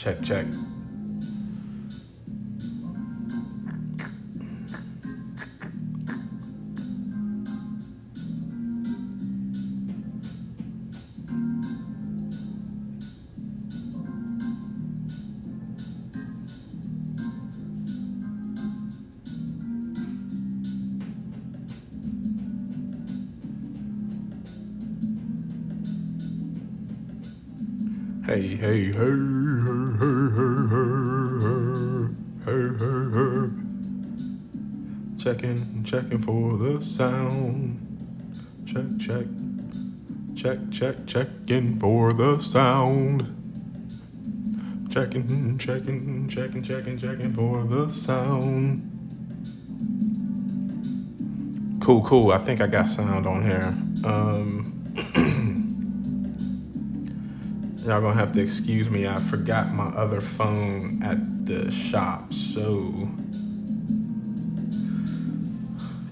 Check, check. Hey, hey, hey, hey, hey, hey, hey, hey. Checking for the sound. Checking for the sound. Checking for the sound. Cool. I think I got sound on here. Y'all gonna have to excuse me. I forgot my other phone at the shop, so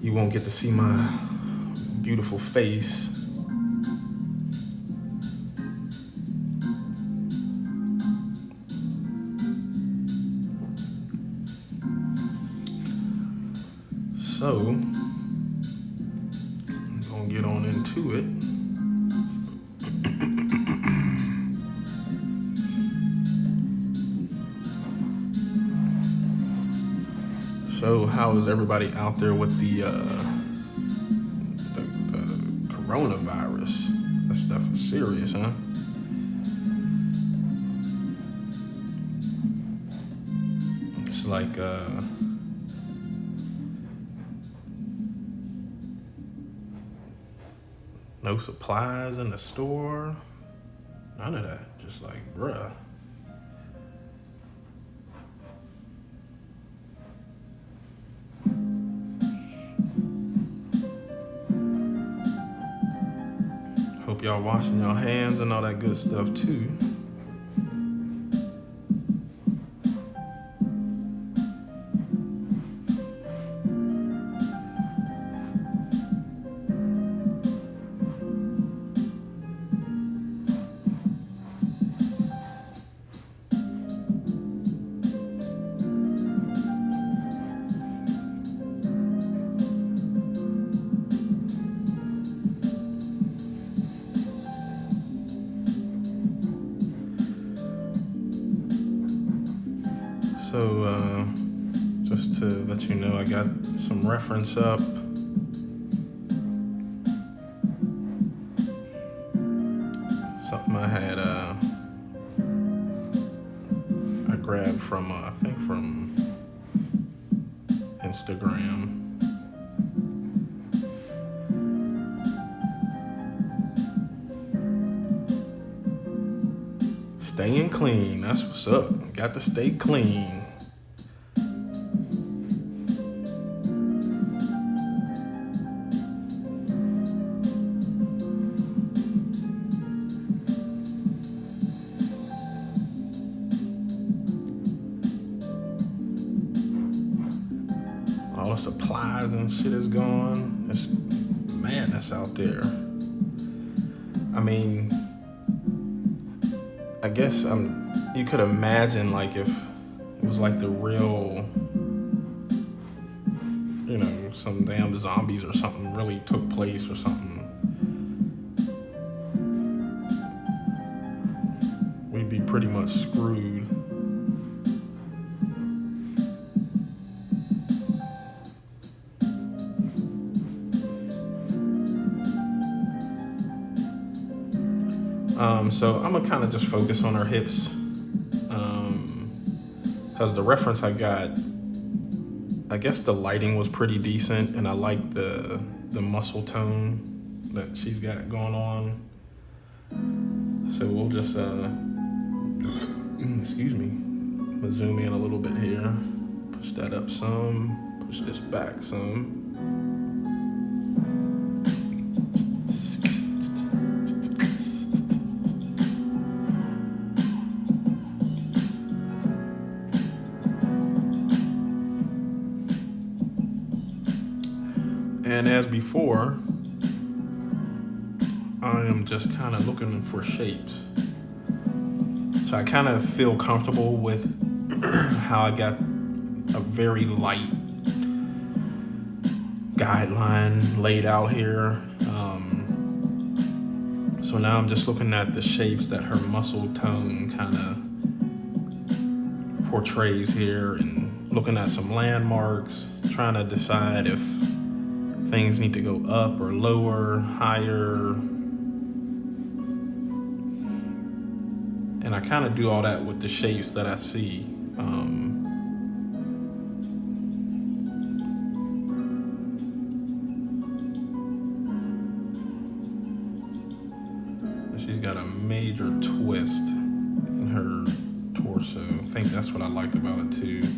you won't get to see my beautiful face. So, I'm gonna get on into it. So, how is everybody out there with the coronavirus? That stuff is serious, huh? It's like no supplies in the store. None of that. Just like, bruh. Hope y'all washing your hands and all that good stuff too. So, just to let you know, I got some reference up. Something I had, I grabbed from, I think from Instagram. Staying clean, that's what's up. Got to stay clean. All the supplies and shit is gone. It's madness out there. I mean, I guess you could imagine like if it was like the real, you know, some damn zombies or something really took place or something. We'd be pretty much screwed. So I'm gonna kind of just focus on her hips, because the reference I got, I guess the lighting was pretty decent, and I like the muscle tone that she's got going on. So we'll just, excuse me, I'm gonna zoom in a little bit here, push that up some, push this back some. And as before, I am just kind of looking for shapes. So So I kind of feel comfortable with how I got a very light guideline laid out here. So now I'm just looking at the shapes that her muscle tone kind of portrays here, and looking at some landmarks, trying to decide if things need to go up or lower, higher. And I kind of do all that with the shapes that I see. She's got a major twist in her torso. I think that's what I liked about it too.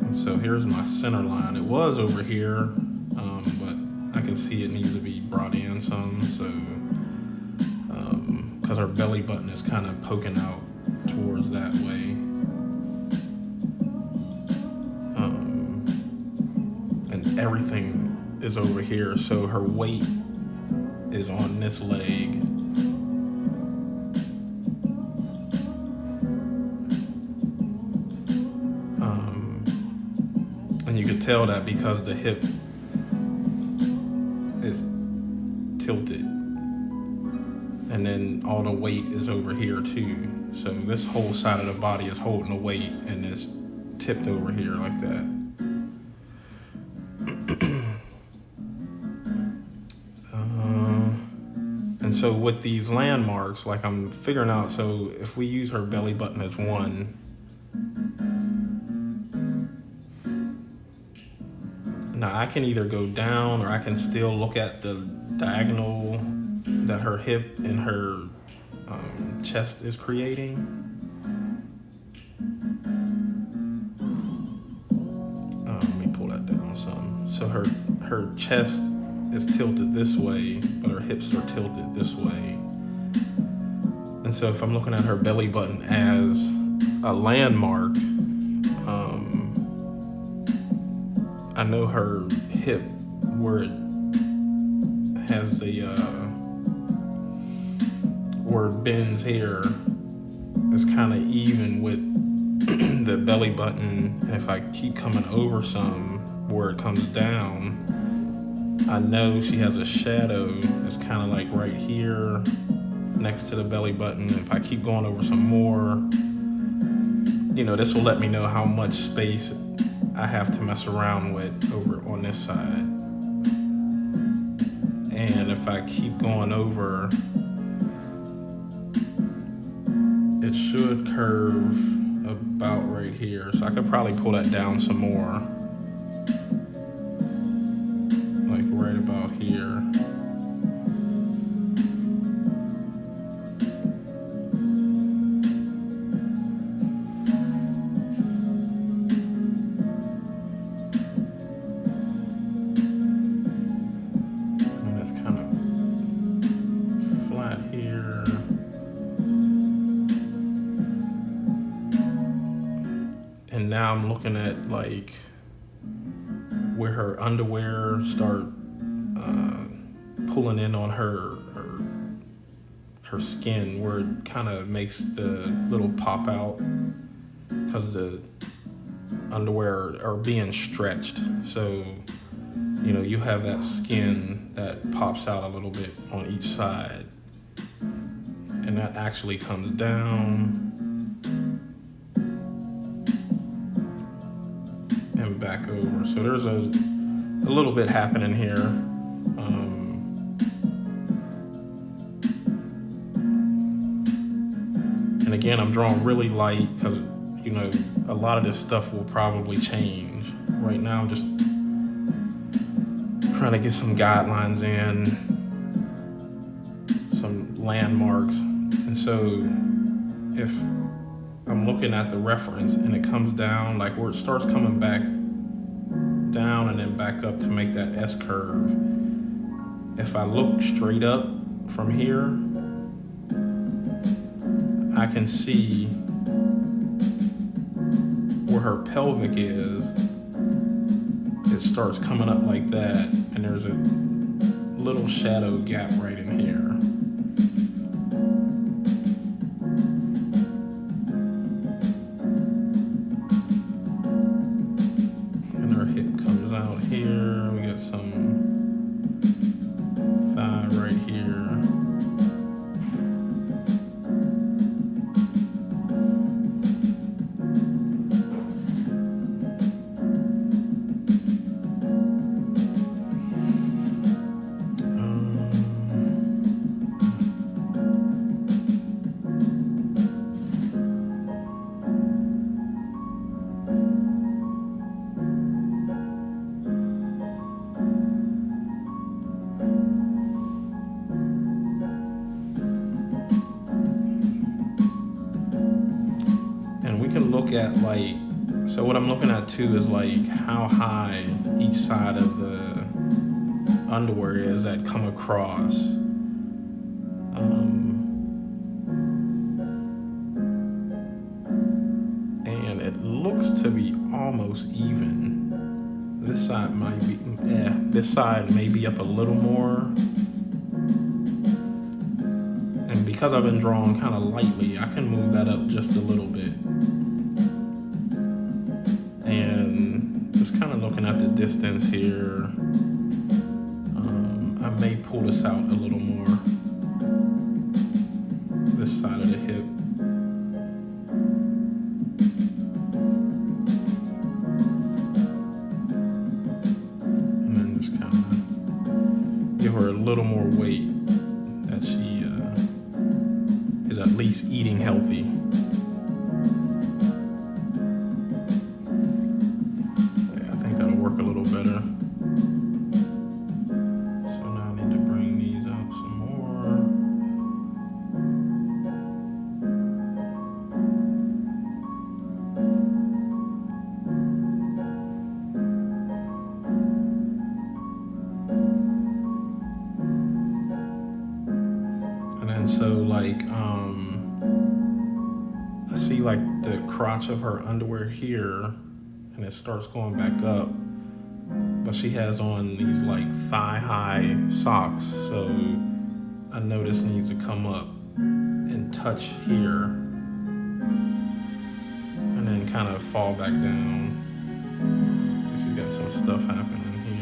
And so here's my center line. It was over here, but I can see it needs to be brought in some. So, because her belly button is kind of poking out towards that way. And everything is over here, so her weight is on this leg. And you could tell that because the hip is tilted, and then all the weight is over here too. So this whole side of the body is holding the weight, and it's tipped over here like that. And so with these landmarks, like I'm figuring out, so if we use her belly button as 1, now I can either go down, or I can still look at the diagonal that her hip and her chest is creating. Let me pull that down some. So her chest is tilted this way, but her hips are tilted this way. And so if I'm looking at her belly button as a landmark, I know her hip, where it has the where it bends here, is kind of even with the belly button. And if I keep coming over some where it comes down, I know she has a shadow that's kind of like right here next to the belly button. If I keep going over some more, this will let me know how much space I have to mess around with over on this side. And if I keep going over, it should curve about right here. So I could probably pull that down some more. Like right about here. And it's kind of flat here. And now I'm looking at like where her underwear start pulling in on her skin, where it kind of makes the little pop out because the underwear are being stretched. So you have that skin that pops out a little bit on each side, and that actually comes down and back over. So there's a little bit happening here. And again, I'm drawing really light because, a lot of this stuff will probably change. Right now, I'm just trying to get some guidelines in, some landmarks. And so if I'm looking at the reference and it comes down, like where it starts coming back down and then back up to make that S curve, if I look straight up from here, I can see where her pelvic is. It starts coming up like that, and there's a little shadow gap right in here. And her hip comes out here. We got some thigh right here. Look at like, so what I'm looking at too is like how high each side of the underwear is that come across. And it looks to be almost even. This side might be, this side may be up a little more. And because I've been drawing kind of lightly, I can move that up just a little bit. And just kind of looking at the distance here, I may pull this out a little more, this side of the hip. And then just kind of give her a little more weight that she is at least eating healthy. Work a little better. So now I need to bring these out some more. And then so like I see like the crotch of her underwear here, and it starts going back up. But she has on these like thigh-high socks, so I know this needs to come up and touch here, and then kind of fall back down. She's got some stuff happening here.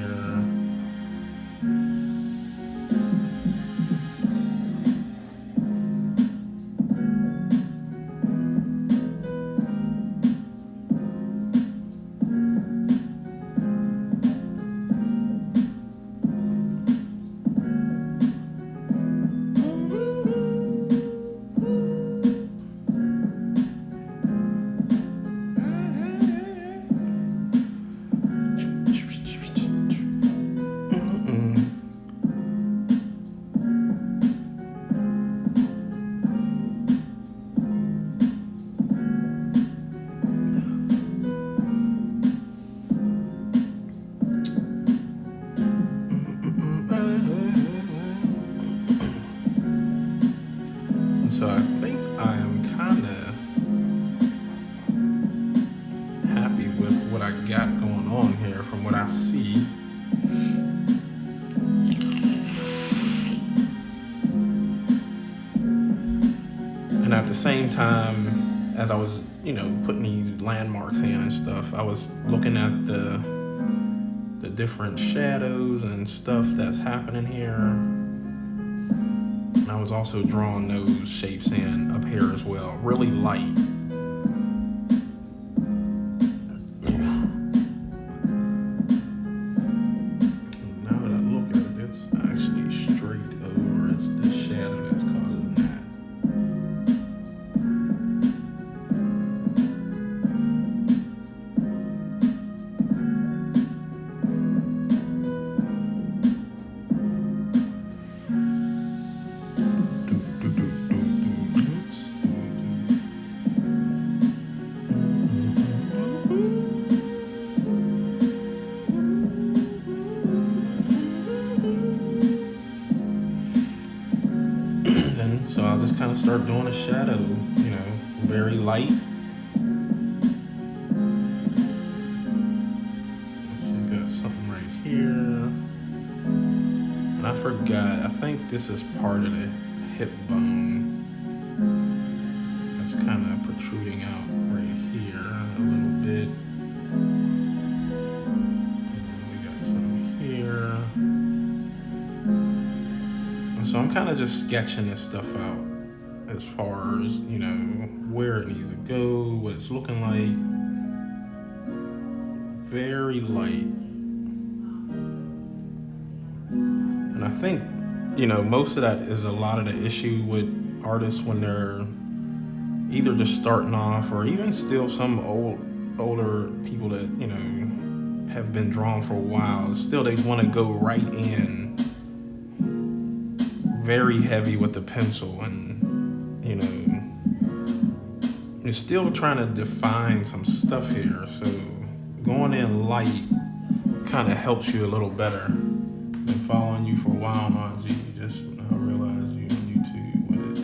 So I think I am kind of happy with what I got going on here from what I see. And at the same time, as I was, putting these landmarks in and stuff, I was looking at the different shadows and stuff that's happening here. And I was also drawing those shapes in up here as well, really light. Now that I look at it, it's actually straight over. It's the shadow that's causing that. So I'll just kind of start doing a shadow, very light. She's got something right here. And I forgot. I think this is part of the hip bone that's kind of protruding out right here a little bit. And we got some here. And so I'm kind of just sketching this stuff out as far as, you know, where it needs to go, what it's looking like. Very light. And I think, you know, most of that is a lot of the issue with artists when they're either just starting off, or even still some older people that, you know, have been drawn for a while. Still, they want to go right in very heavy with the pencil, and, you know, you're still trying to define some stuff here. So going in light kind of helps you a little better. Been following you for a while now, you just realized you on YouTube with it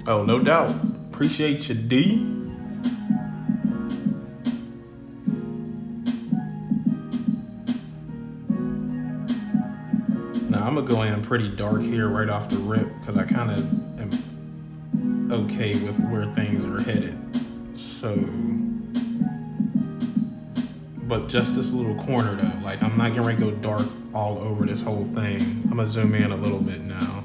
too. Oh, no doubt. Appreciate you, D. Now I'm gonna go in pretty dark here right off the rip because I kind of am okay with where things are headed. So, but just this little corner though, like I'm not gonna go dark all over this whole thing. I'm gonna zoom in a little bit now.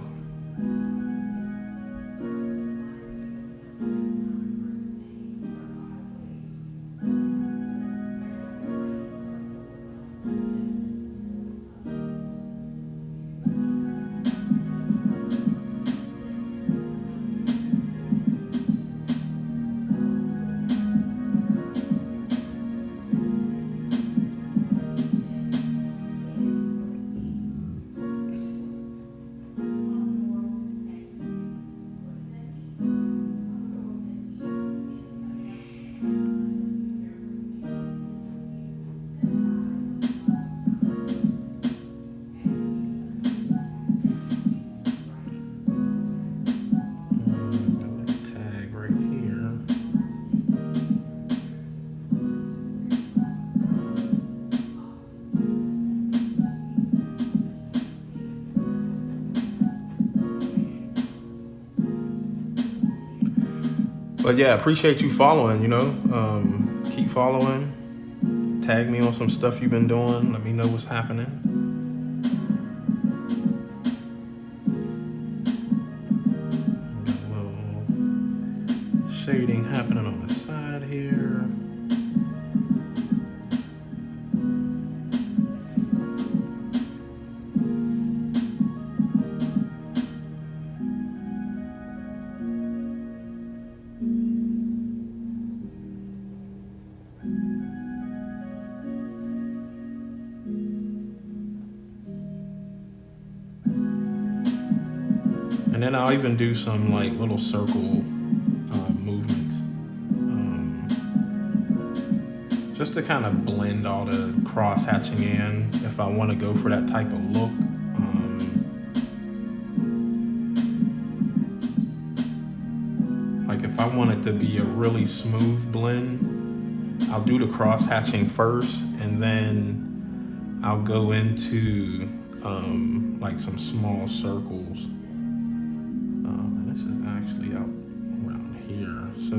But yeah, appreciate you following, you know. Keep following. Tag me on some stuff you've been doing. Let me know what's happening. Got a little shading happening on the side here. And then I'll even do some like little circle movements, just to kind of blend all the cross hatching in if I want to go for that type of look. Like if I want it to be a really smooth blend, I'll do the cross hatching first, and then I'll go into like some small circles. This is actually out around here, so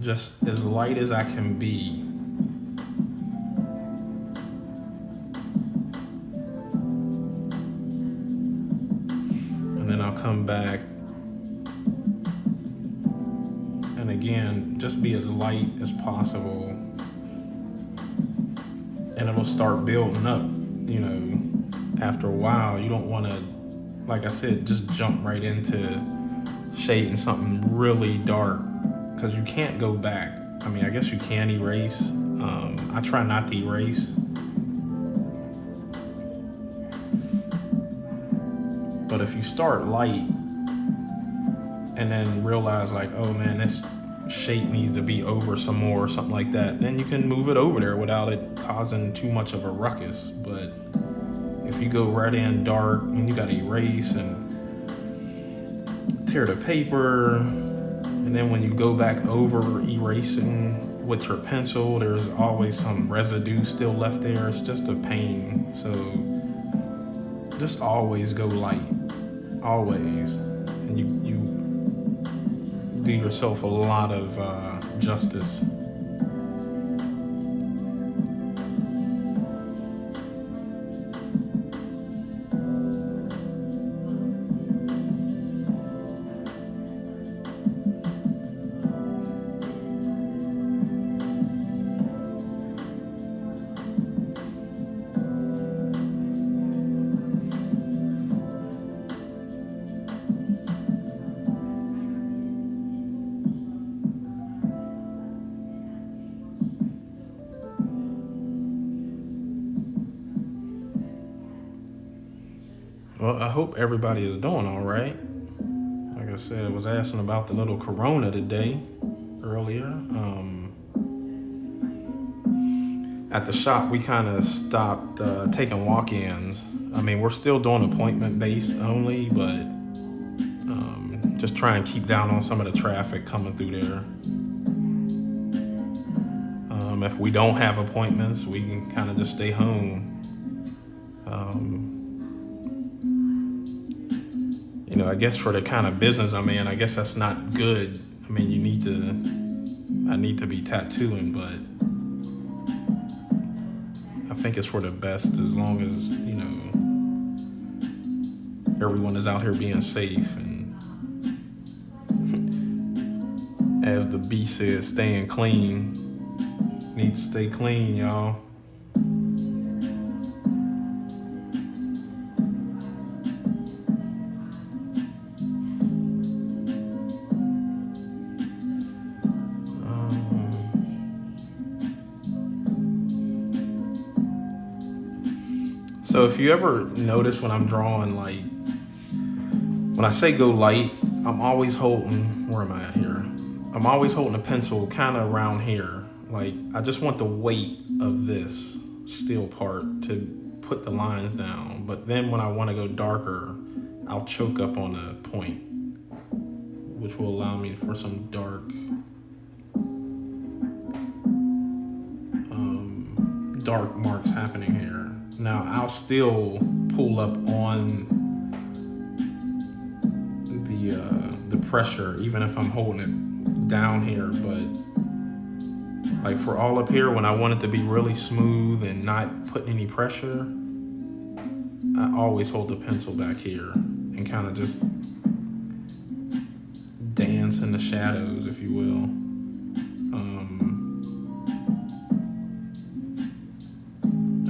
just as light as I can be. And then I'll come back, and again, just be as light as possible, and it'll start building up. You know, after a while, you don't want to, like I said, just jump right into shading something really dark, because you can't go back. I mean, I guess you can erase. I try not to erase. But if you start light and then realize like, oh man, this shape needs to be over some more or something like that, then you can move it over there without it causing too much of a ruckus. But if you go right in dark and you gotta erase and tear the paper, and then when you go back over erasing, with your pencil, there's always some residue still left there. It's just a pain. So just always go light, always, and you do yourself a lot of justice. Well, I hope everybody is doing all right. Like I said, I was asking about the little corona today, earlier. At the shop, we kind of stopped taking walk-ins. I mean, we're still doing appointment-based only, but just try and keep down on some of the traffic coming through there. If we don't have appointments, we can kind of just stay home. I guess for the kind of business I'm in, I guess that's not good. I mean, I need to be tattooing, but I think it's for the best as long as, everyone is out here being safe. And as the B says, staying clean. Need to stay clean, y'all. So if you ever notice when I'm drawing, like, when I say go light, I'm always holding, where am I at here? I'm always holding a pencil kind of around here. Like, I just want the weight of this steel part to put the lines down. But then when I want to go darker, I'll choke up on a point, which will allow me for some dark marks happening here. Now, I'll still pull up on the pressure, even if I'm holding it down here. But like for all up here, when I want it to be really smooth and not putting any pressure, I always hold the pencil back here and kind of just dance in the shadows, if you will.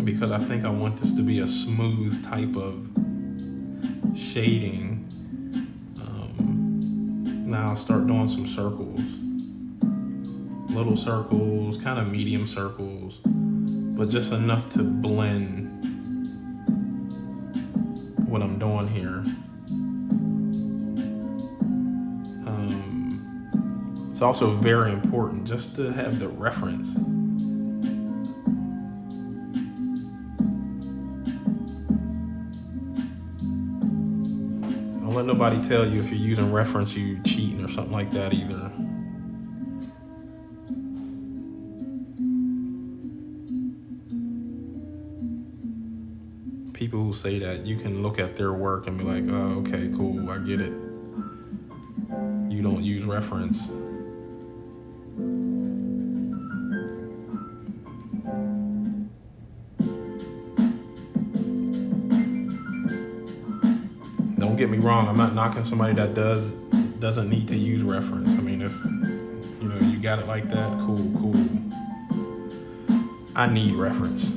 Because I think I want this to be a smooth type of shading. Now I'll start doing some circles. Little circles, kind of medium circles, but just enough to blend what I'm doing here. It's also very important just to have the reference. Don't let nobody tell you if you're using reference you cheating or something like that either. People who say that, you can look at their work and be like, oh, okay, cool, I get it. You don't use reference. Don't get me wrong, I'm not knocking somebody that doesn't need to use reference. I mean, if you got it like that, cool. I need reference.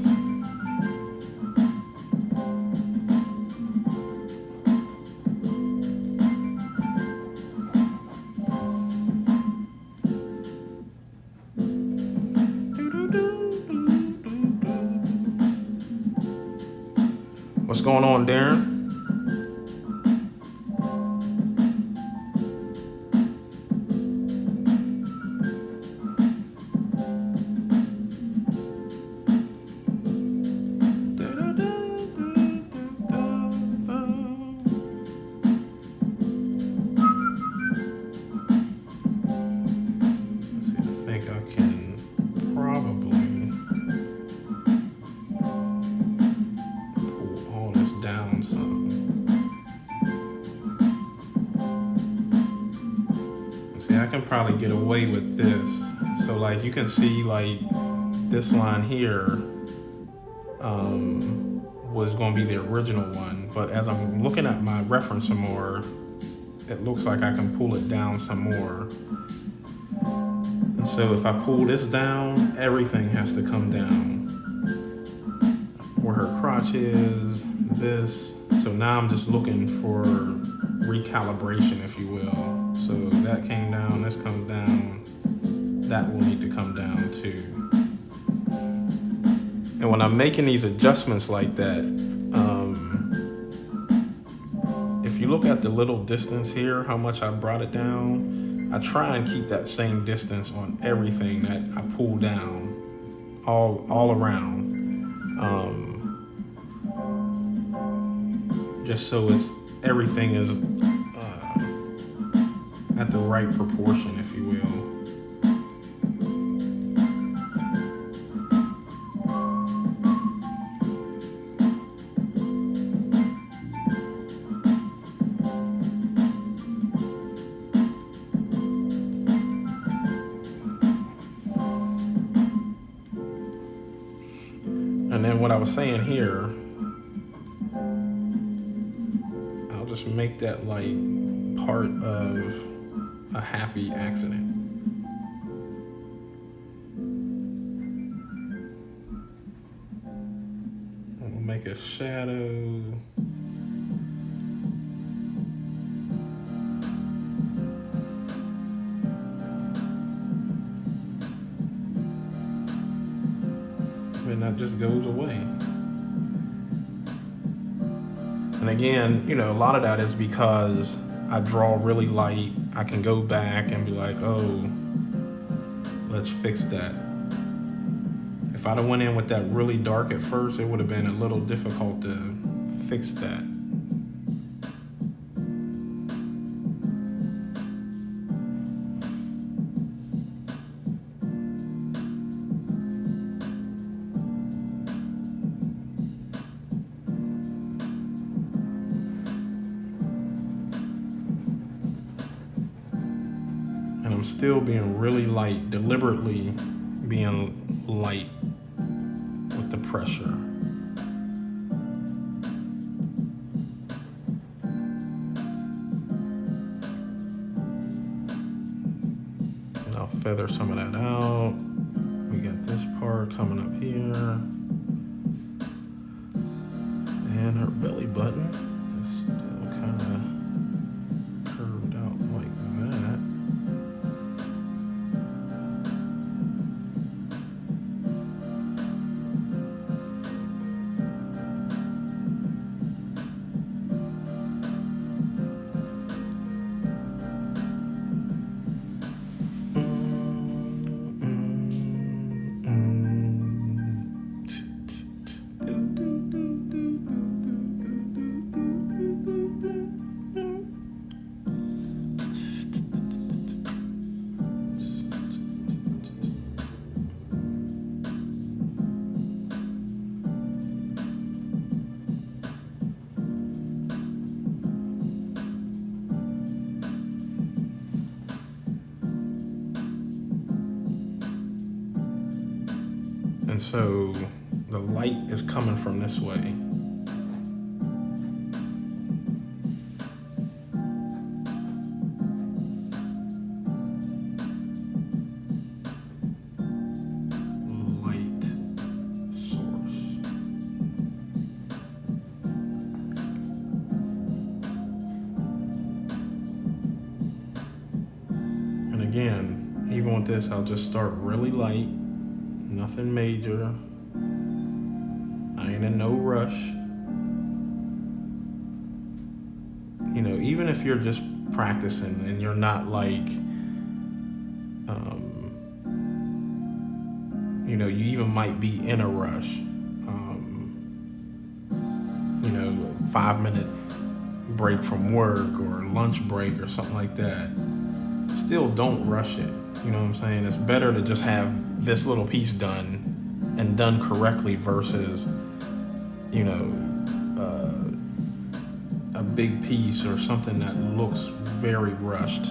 What's going on, Darren? I think I can Yeah, I can probably get away with this. So like you can see like this line here was going to be the original one, but as I'm looking at my reference some more, it looks like I can pull it down some more. And so if I pull this down, everything has to come down. Where her crotch is, this. So now I'm just looking for recalibration, if you will. So that came down, this comes down, that will need to come down too. And when I'm making these adjustments like that, if you look at the little distance here, how much I brought it down, I try and keep that same distance on everything that I pull down, all around. Just so everything is at the right proportion, if you will. And then what I was saying here, I'll just make that like part of a happy accident. We'll make a shadow. And that just goes away. And again, you know, a lot of that is because I draw really light. I can go back and be like, oh, let's fix that. If I'd have went in with that really dark at first, it would have been a little difficult to fix that. And I'm still being really light, deliberately being light with the pressure. And I'll feather some of that out. We got this part coming up here. And her belly button is still kind of curved out like that. And so the light is coming from this way. Light source. And again, even with this, I'll just start really light. Nothing major. I ain't in no rush. You know, even if you're just practicing and you're not like, you know, you even might be in a rush. You know, 5-minute break from work or lunch break or something like that. Still don't rush it. You know what I'm saying? It's better to just have this little piece done and done correctly versus, you know, a big piece or something that looks very rushed.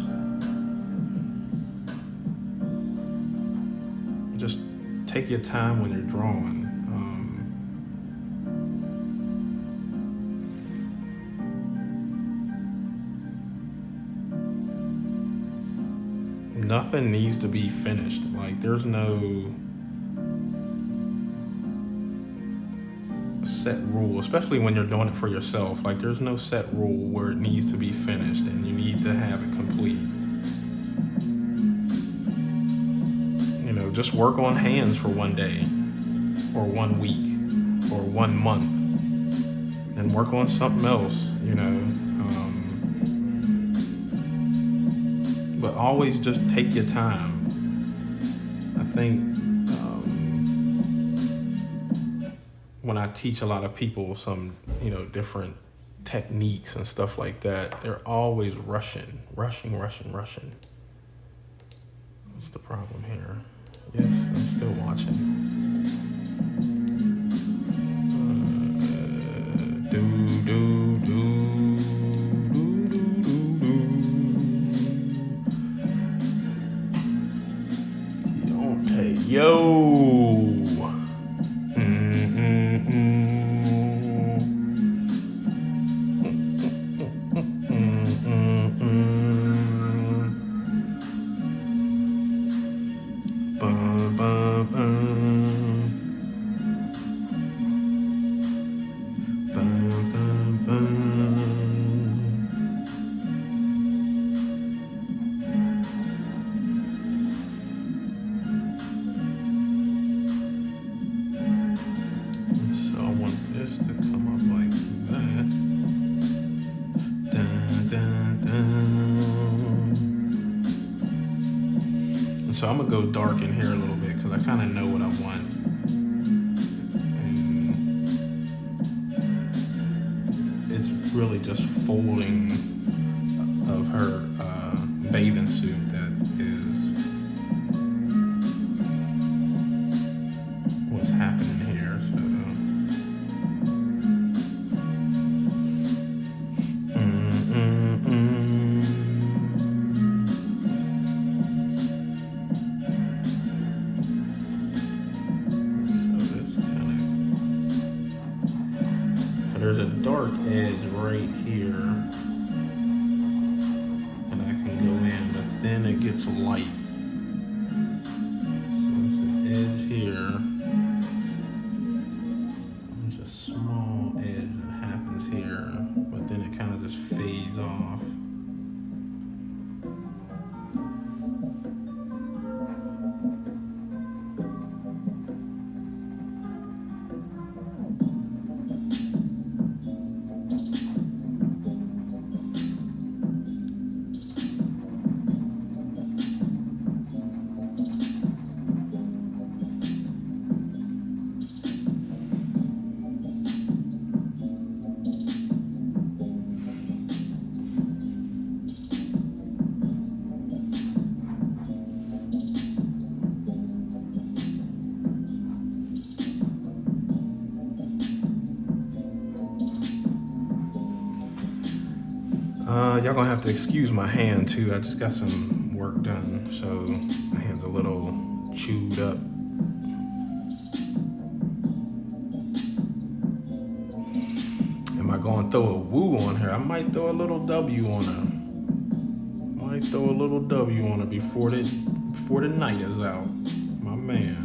take your time when you're drawing. Nothing needs to be finished. Like, there's no set rule, especially when you're doing it for yourself. Like, there's no set rule where it needs to be finished and you need to have it complete. You know, just work on hands for one day or 1 week or 1 month and work on something else, you know. But always just take your time. I think when I teach a lot of people some, you know, different techniques and stuff like that, they're always rushing. What's the problem here? Yes, I'm still watching. Keontae, yo. So I'm gonna go dark in here a little bit because I kind of know what I want. And it's really just folding of her bathing suit that is what's happening here. So. There's a dark edge right here, and I can go in, but then it gets light. So there's an edge here. There's a small edge that happens here, but then it kind of just fades off. Y'all gonna have to excuse my hand too. I just got some work done, so my hand's a little chewed up. Am I gonna throw a woo on her? I might throw a little W on her. Before the night is out. My man.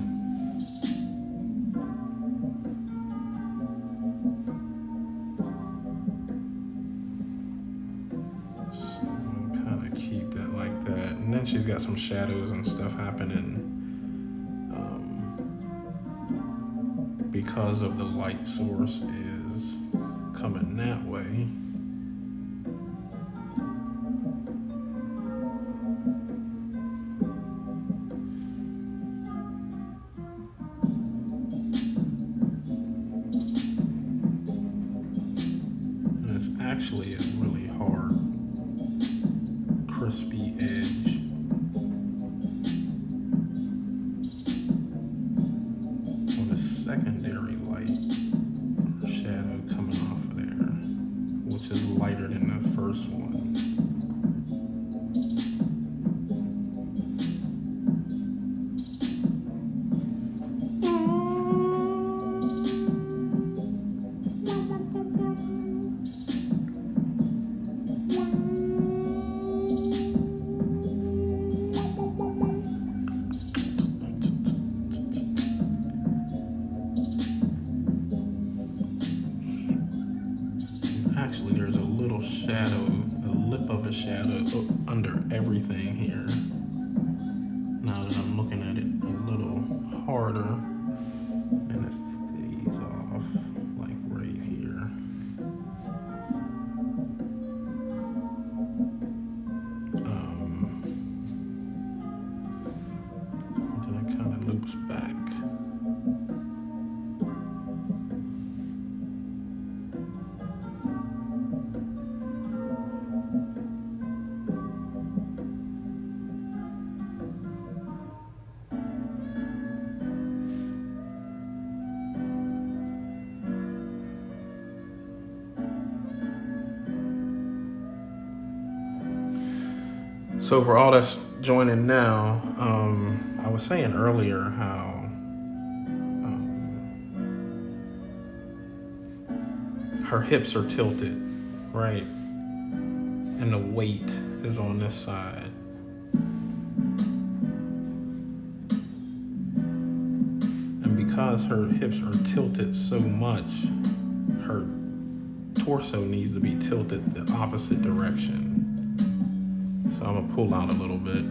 And then she's got some shadows and stuff happening because of the light source is coming that way. And it's actually a really hard, crispy edge. Secondary light shadow coming off of there, which is lighter than the first one. a shadow under everything here. Now that I'm looking at it a little harder, and it fades off like right here. And then it kind of loops back. So for all that's joining now, I was saying earlier how her hips are tilted, right? And the weight is on this side. And because her hips are tilted so much, her torso needs to be tilted the opposite direction. So I'm gonna pull out a little bit.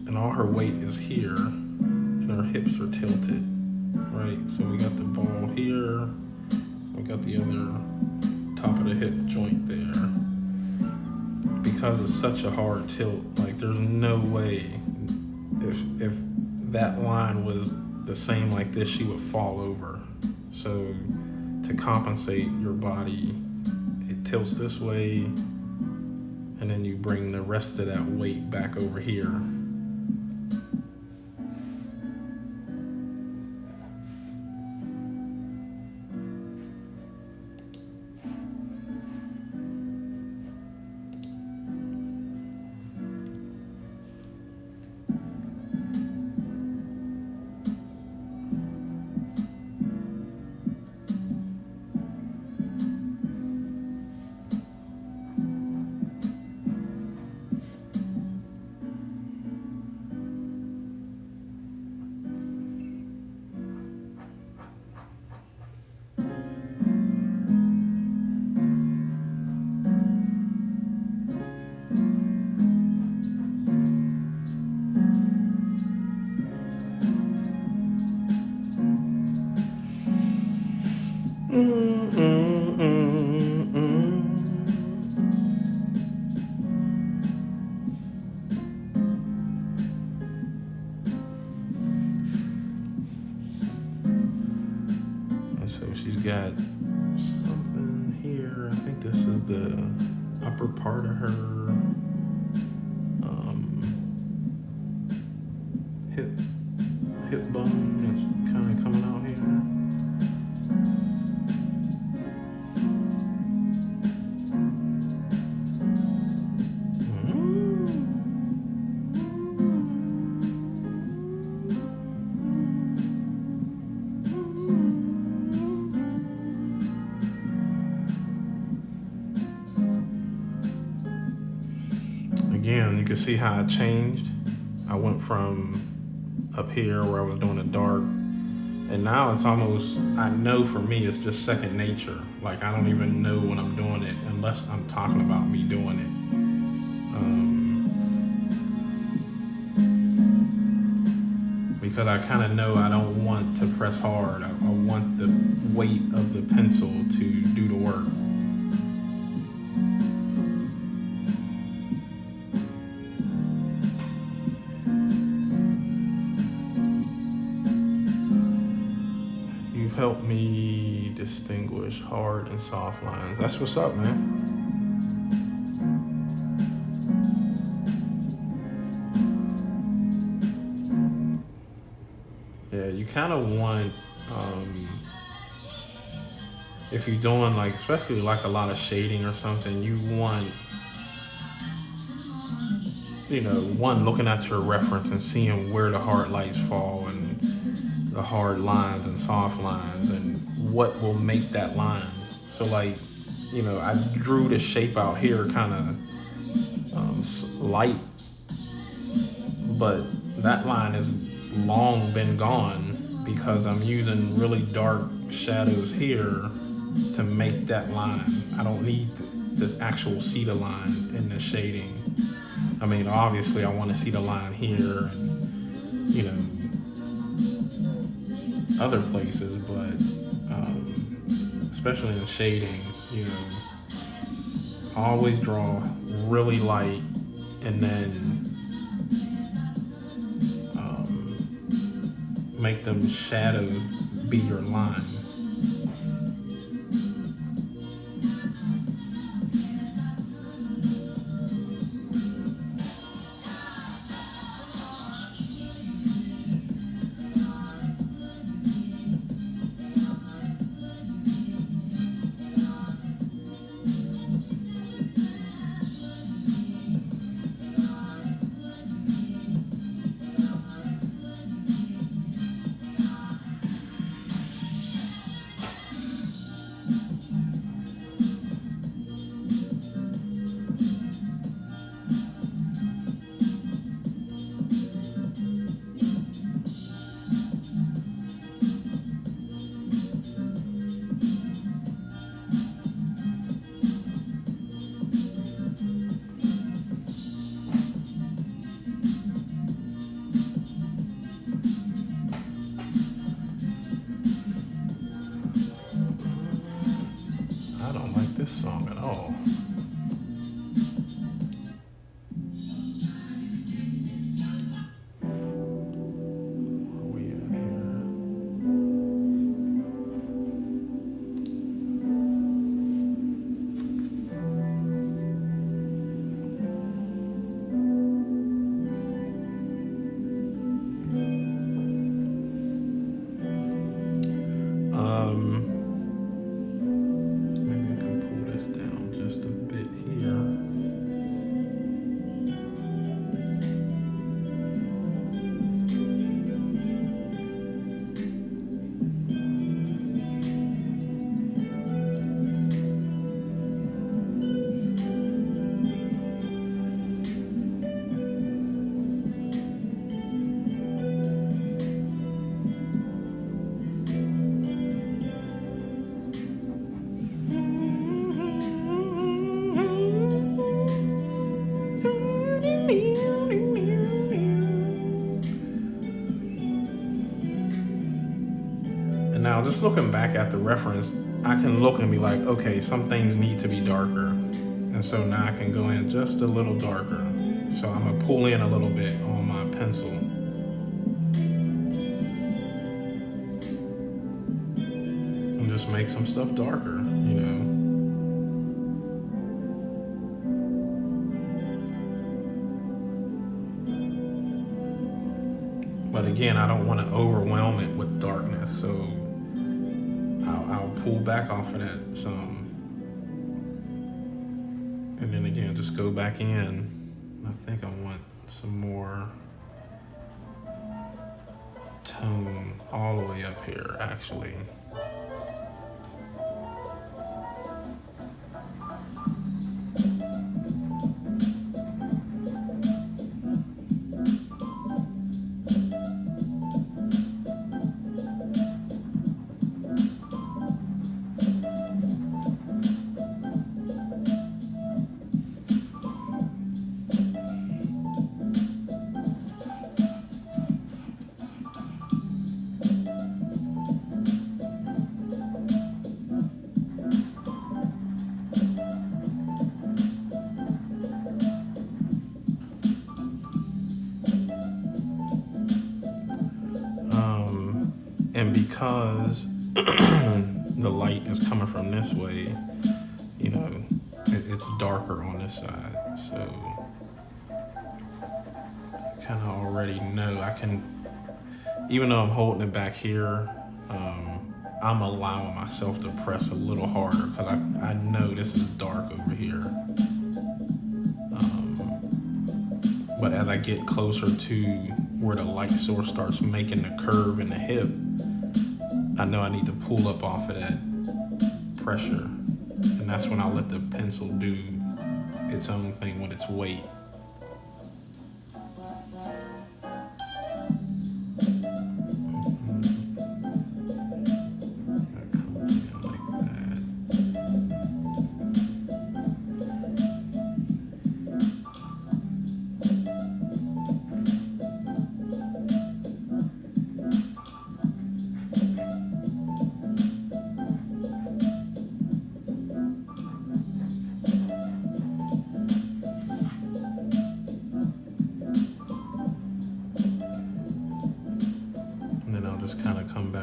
And all her weight is here, and her hips are tilted, right? So we got the ball here, we got the other top of the hip joint there. Because it's such a hard tilt, like there's no way, if that line was the same like this, she would fall over. So to compensate your body, it tilts this way, and then you bring the rest of that weight back over here. So she's got something here. I think this is the upper part of her hip bone that's kind of coming out here. Again, you can see how I changed. I went from up here where I was doing it dark, and now it's almost, I know for me it's just second nature. Like I don't even know when I'm doing it unless I'm talking about me doing it. Because I kind of know I don't want to press hard. I want the weight of the pencil to do the work. Help me distinguish hard and soft lines. That's what's up, man. Yeah, you kind of want, if you're doing like, especially like a lot of shading or something, you want, you know, one, looking at your reference and seeing where the hard lights fall and the hard lines and soft lines and what will make that line. So like, you know, I drew the shape out here kind of light, but that line has long been gone because I'm using really dark shadows here to make that line. I don't need the actual see the line in the shading. I mean, obviously, I want to see the line here, and, other places, but especially in shading, I always draw really light and then make them shadows be your line. I don't like this song at all. Where we at here? Maybe I can pull this down just a bit here. And now, just looking back at the reference, I can look and be like, okay, some things need to be darker. And so now I can go in just a little darker. So I'm gonna pull in a little bit on my pencil. And just make some stuff darker, But again, I don't want to overwhelm it with darkness, so I'll pull back off of that some. And then again, just go back in. I think I want some more tone all the way up here, actually. And because the light is coming from this way, it's darker on this side. So I kind of already know I can, even though I'm holding it back here, I'm allowing myself to press a little harder because I know this is dark over here. But as I get closer to where the light source starts making the curve in the hip, I know I need to pull up off of that pressure. And that's when I'll let the pencil do its own thing with its weight.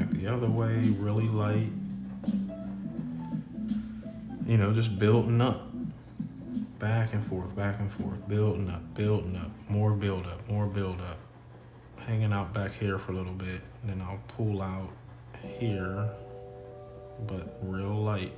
back the other way, really light. You know, just building up. Back and forth, building up, more build up. Hanging out back here for a little bit, and then I'll pull out here, but real light.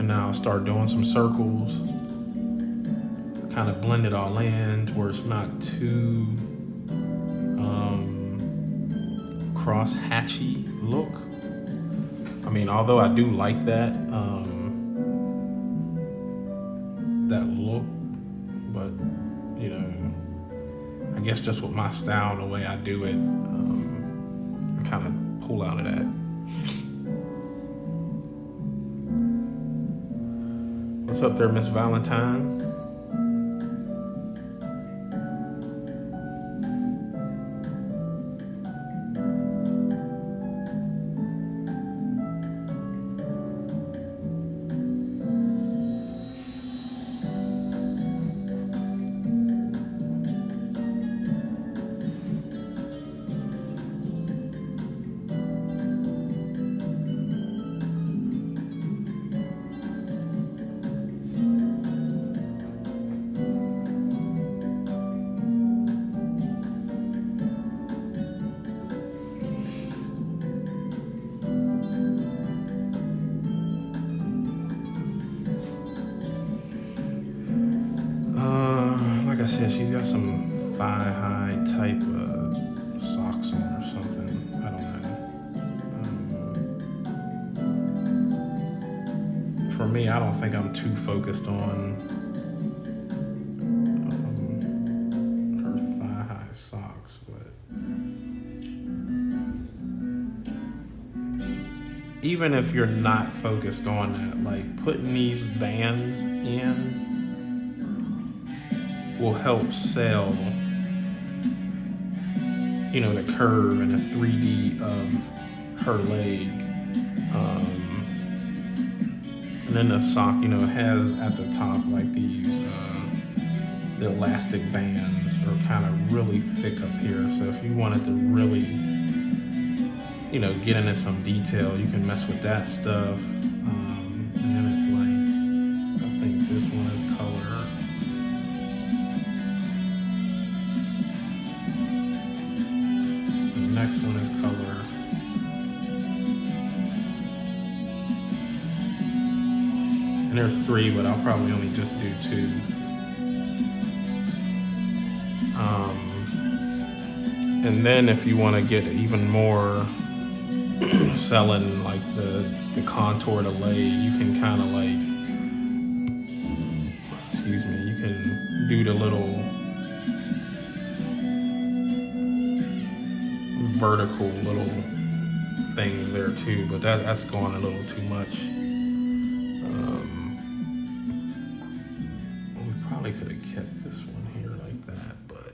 Now I'll start doing some circles, kind of blend it all in to where it's not too cross-hatchy look. I mean, although I do like that that look, but you know, I guess just with my style and the way I do it, I kind of pull out of that. What's up there, Miss Valentine? Like I said, she's got some thigh-high type socks on or something. I don't know. For me, I don't think I'm too focused on her thigh-high socks, but even if you're not focused on that, like putting these bands in will help sell, you know, the curve and the 3D of her leg. And then the sock, you know, has at the top like these, the elastic bands are kind of really thick up here. So if you wanted to really, you know, get into some detail, you can mess with that stuff. And then it's like, I think this one is color. Next one is color. And there's 3, but I'll probably only just do 2. And then if you want to get even more selling like the contour to lay, you can kind of like, excuse me, you can do the little vertical little things there too, but that's going a little too much. We probably could have kept this one here like that, but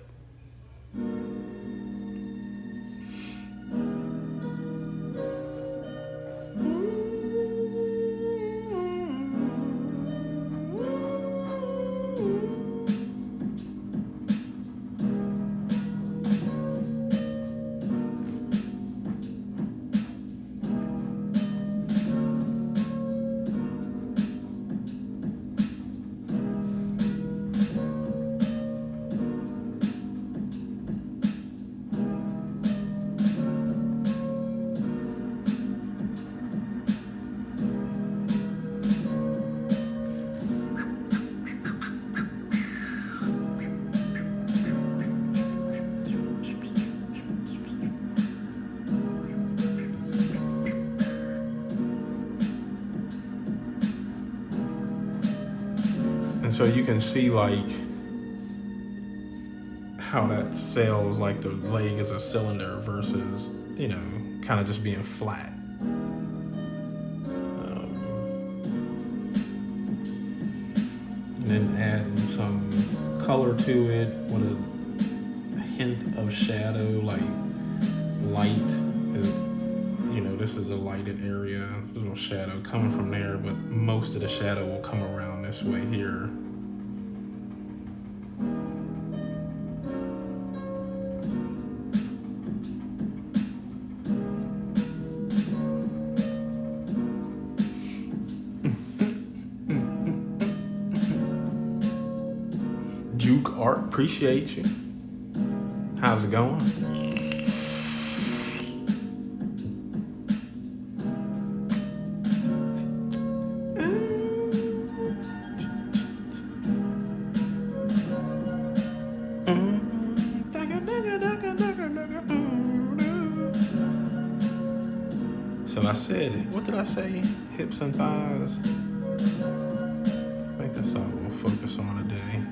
and so you can see like how that sells like the leg is a cylinder versus, you know, kind of just being flat. And then adding some color to it with a hint of shadow, like light. You know, this is a lighted area, a little shadow coming from there, but most of the shadow will come around this way here. Juke Art, appreciate you. How's it going? So I said, what did I say? Hips and thighs. I think that's all we'll focus on today.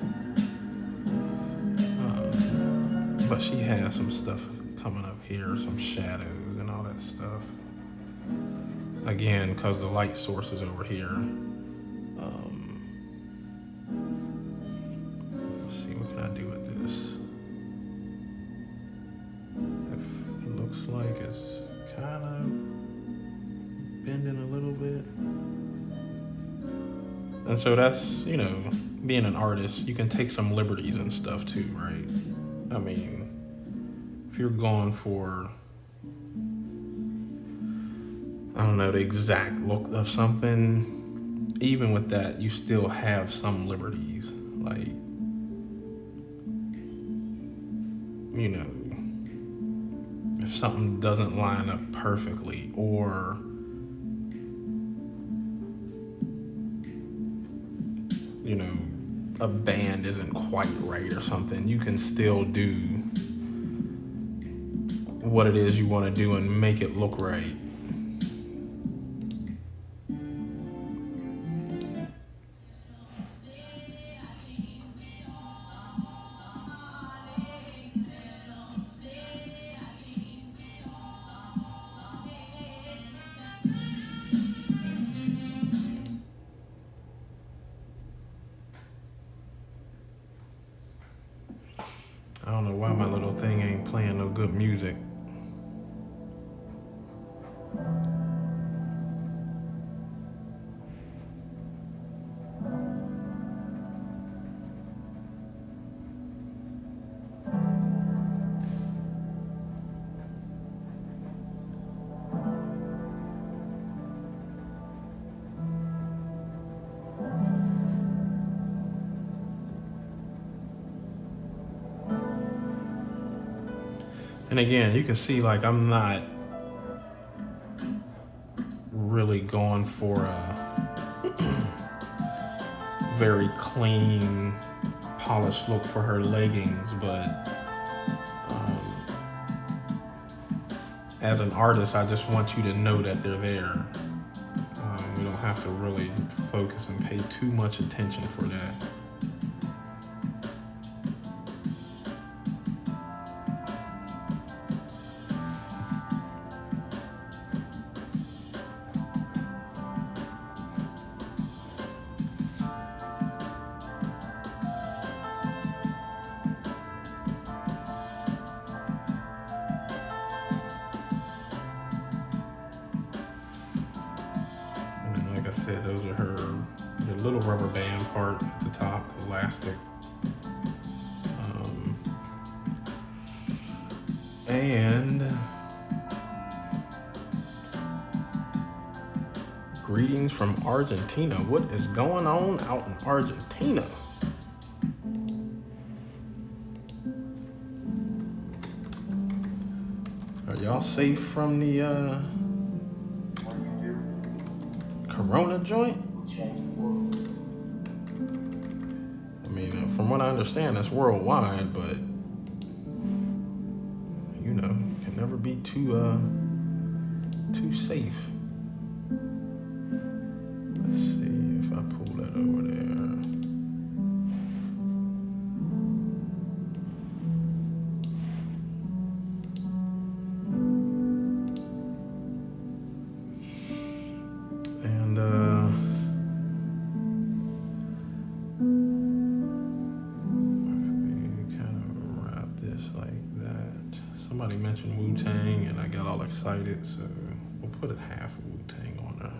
But she has some stuff coming up here, some shadows and all that stuff. Again, because the light source is over here. Let's see, what can I do with this? It looks like it's kind of bending a little bit. And so that's, you know, being an artist, you can take some liberties and stuff too, right? I mean, if you're going for, I don't know, the exact look of something, even with that, you still have some liberties. Like, you know, if something doesn't line up perfectly, or you know, a band isn't quite right or something, you can still do what it is you want to do and make it look right. I don't know why my little thing ain't playing no good music. And again, you can see like I'm not really going for a very clean, polished look for her leggings, but as an artist, I just want you to know that they're there. We don't have to really focus and pay too much attention for that. Said those are her little rubber band part at the top, elastic. And greetings from Argentina. What is going on out in Argentina? Are y'all safe from the Corona joint? I mean, from what I understand, that's worldwide, but you know, can never be too safe. Let's see if I pull that over there. Wu-Tang and I got all excited, so we'll put it half Wu-Tang on there.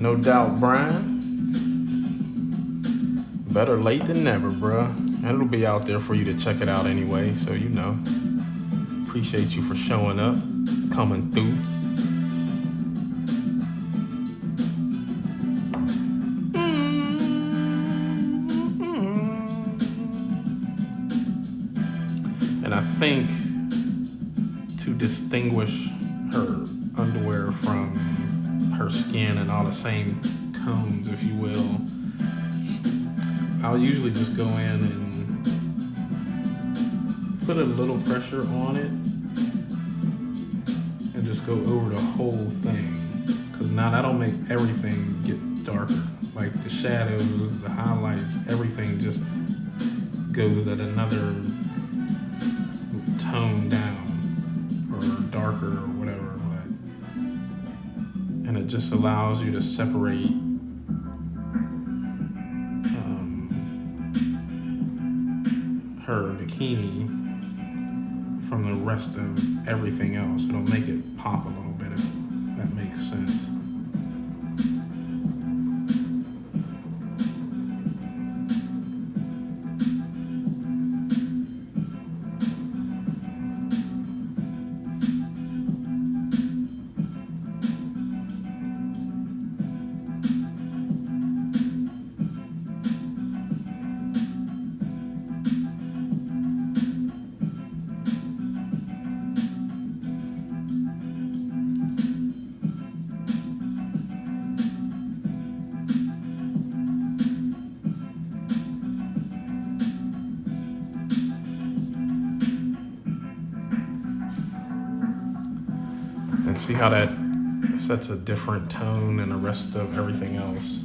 No doubt, Brian. Better late than never, bruh. And it'll be out there for you to check it out anyway, so you know. Appreciate you for showing up, coming through. And I think to distinguish her underwear from her skin and all the same tones, if you will, I'll usually just go in and put a little pressure on it and just go over the whole thing, because now that'll make everything get darker. Like the shadows, the highlights, everything just goes at another tone down or darker or whatever. And it just allows you to separate her bikini from the rest of everything else. It'll make it pop a little bit, if that makes sense. And see how that sets a different tone than the rest of everything else.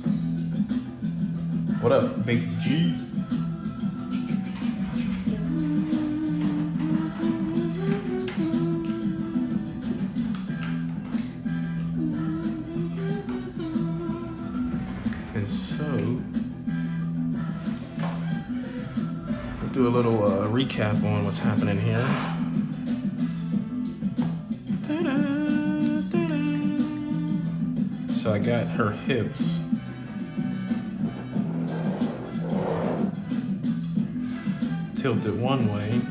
What up, Big G? And so, we'll do a little recap on what's happening here. So I got her hips tilted one way,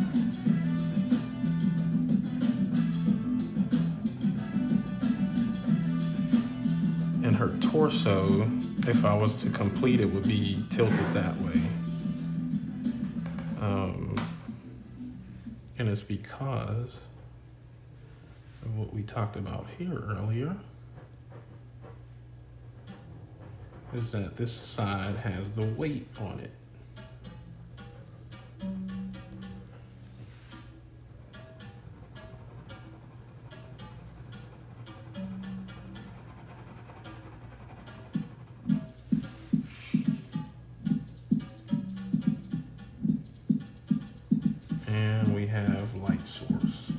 and her torso, if I was to complete it, would be tilted that way. And it's because of what we talked about here earlier, is that this side has the weight on it. And we have light source.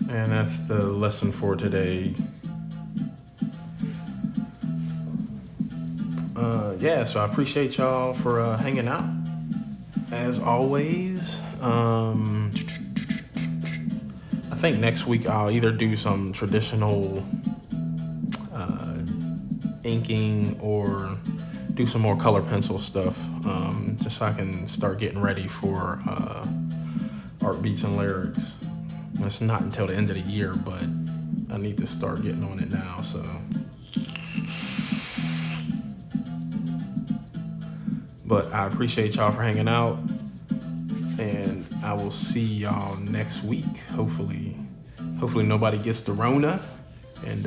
And that's the lesson for today. Yeah, so I appreciate y'all for hanging out. As always, I think next week I'll either do some traditional inking or do some more color pencil stuff, just so I can start getting ready for Art Beats and Lyrics. It's not until the end of the year, but I need to start getting on it now, so. But I appreciate y'all for hanging out, and I will see y'all next week. Hopefully nobody gets the Rona, and